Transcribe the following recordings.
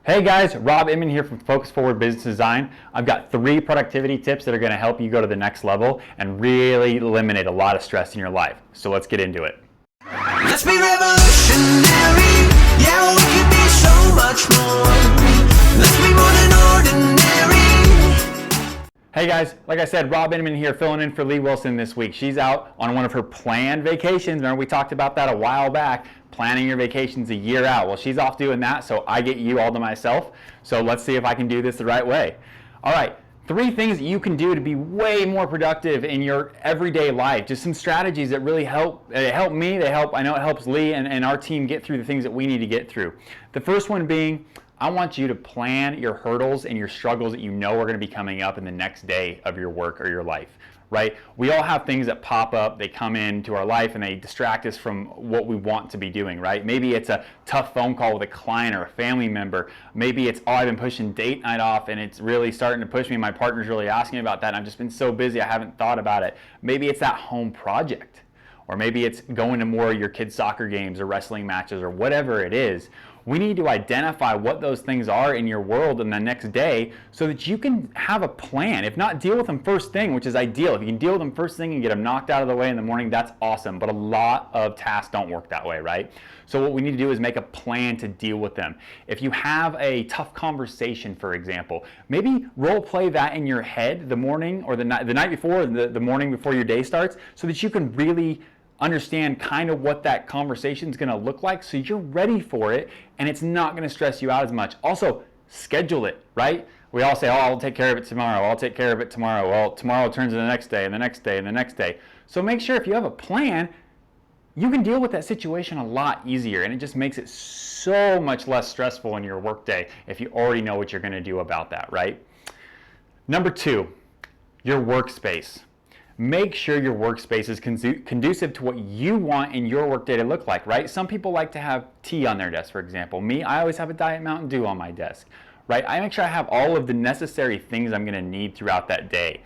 Hey guys, Rob Inman here from Focus Forward Business Design. I've got 3 productivity tips that are going to help you go to the next level and really eliminate a lot of stress in your life. So let's get into it. Let's be revolutionary. Yeah, we could be so much more. Let's be more than ordinary. Hey guys, like I said, Rob Inman here filling in for Lee Wilson this week. She's out on one of her planned vacations. Remember we talked about that a while back, planning your vacations a year out. Well, she's off doing that, so I get you all to myself. So let's see if I can do this the right way. All right, 3 things that you can do to be way more productive in your everyday life. Just some strategies that really help. They help me, I know it helps Lee and our team get through the things that we need to get through. The first one being, I want you to plan your hurdles and your struggles that you know are going to be coming up in the next day of your work or your life, right? We all have things that pop up, they come into our life and they distract us from what we want to be doing, right? Maybe it's a tough phone call with a client or a family member. Maybe it's, oh, I've been pushing date night off and it's really starting to push me. My partner's really asking me about that and I've just been so busy I haven't thought about it. Maybe it's that home project. Or maybe it's going to more of your kids' soccer games or wrestling matches or whatever it is. We need to identify what those things are in your world in the next day so that you can have a plan. If not, deal with them first thing, which is ideal. If you can deal with them first thing and get them knocked out of the way in the morning, that's awesome. But a lot of tasks don't work that way, right? So what we need to do is make a plan to deal with them. If you have a tough conversation, for example, maybe role play that in your head the morning or the night before, the morning before your day starts, so that you can really understand kind of what that conversation is going to look like so you're ready for it and it's not going to stress you out as much. Also, schedule it, right? We all say, oh, I'll take care of it tomorrow. I'll take care of it tomorrow. Well, tomorrow turns to the next day and the next day and the next day. So make sure if you have a plan, you can deal with that situation a lot easier and it just makes it so much less stressful in your workday if you already know what you're going to do about that, right? Number 2, your workspace. Make sure your workspace is conducive to what you want in your workday to look like, right? Some people like to have tea on their desk, for example. Me, I always have a Diet Mountain Dew on my desk, right? I make sure I have all of the necessary things I'm going to need throughout that day,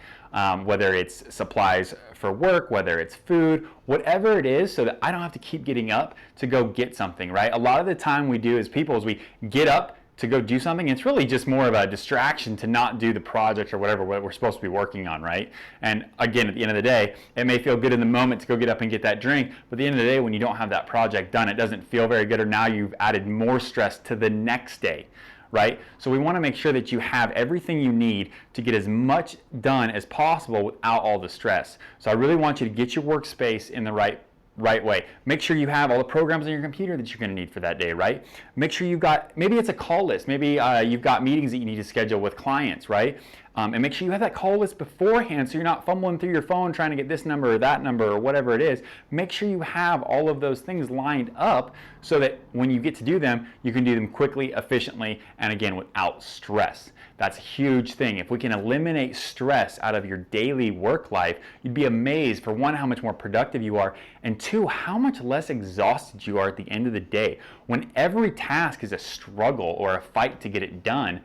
whether it's supplies for work, whether it's food, whatever it is, so that I don't have to keep getting up to go get something, right? A lot of the time we do as people is we get up to go do something. It's really just more of a distraction to not do the project or whatever we're supposed to be working on, right? And again, at the end of the day, it may feel good in the moment to go get up and get that drink, but at the end of the day, when you don't have that project done, it doesn't feel very good, or now you've added more stress to the next day, right? So we want to make sure that you have everything you need to get as much done as possible without all the stress. So I really want you to get your workspace in the right way. Make sure you have all the programs on your computer that you're going to need for that day, right? Make sure you've got, maybe it's a call list, maybe you've got meetings that you need to schedule with clients, right? And make sure you have that call list beforehand so you're not fumbling through your phone trying to get this number or that number or whatever it is. Make sure you have all of those things lined up so that when you get to do them, you can do them quickly, efficiently, and again, without stress. That's a huge thing. If we can eliminate stress out of your daily work life, you'd be amazed, for 1, how much more productive you are, and 2, how much less exhausted you are at the end of the day. When every task is a struggle or a fight to get it done,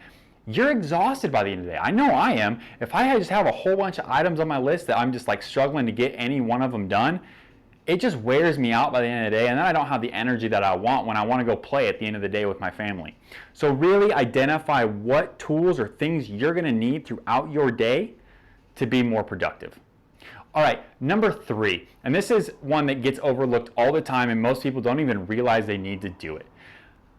you're exhausted by the end of the day. I know I am. If I just have a whole bunch of items on my list that I'm just like struggling to get any one of them done, it just wears me out by the end of the day, and then I don't have the energy that I want when I want to go play at the end of the day with my family. So really identify what tools or things you're going to need throughout your day to be more productive. All right, number 3, and this is one that gets overlooked all the time and most people don't even realize they need to do it.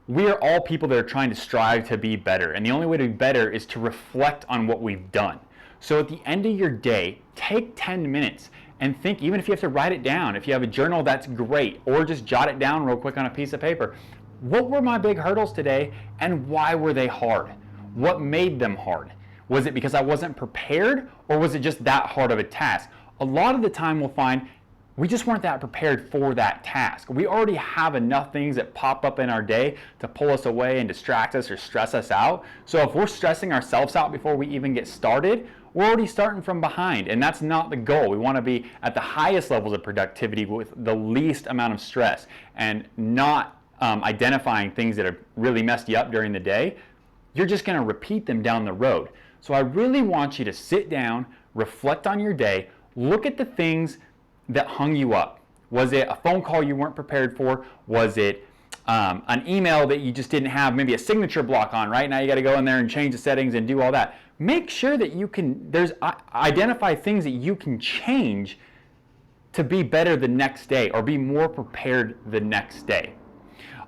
We are all people that are trying to strive to be better, and the only way to be better is to reflect on what we've done. So at the end of your day, take 10 minutes and think, even if you have to write it down, if you have a journal, that's great, or just jot it down real quick on a piece of paper. What were my big hurdles today and why were they hard? What made them hard? Was it because I wasn't prepared, or was it just that hard of a task? A lot of the time we'll find we just weren't that prepared for that task. We already have enough things that pop up in our day to pull us away and distract us or stress us out. So if we're stressing ourselves out before we even get started, we're already starting from behind, and that's not the goal. We want to be at the highest levels of productivity with the least amount of stress, and not identifying things that have really messed you up during the day. You're just going to repeat them down the road. So I really want you to sit down, reflect on your day, look at the things that hung you up. Was it a phone call you weren't prepared for? Was it an email that you just didn't have maybe a signature block on, right? Now you got to go in there and change the settings and do all that. Make sure that you can, identify things that you can change to be better the next day or be more prepared the next day.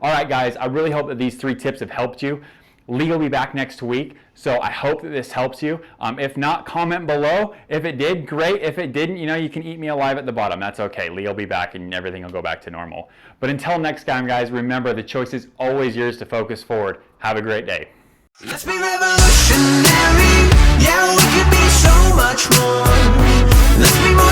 All right, guys, I really hope that these 3 tips have helped you. Lee will be back next week, so I hope that this helps you. If not, comment below. If it did, great. If it didn't, you can eat me alive at the bottom. That's okay. Lee will be back and everything will go back to normal. But until next time, guys, remember the choice is always yours to focus forward. Have a great day. Let's be revolutionary. Yeah, we could be so much more. Let's be more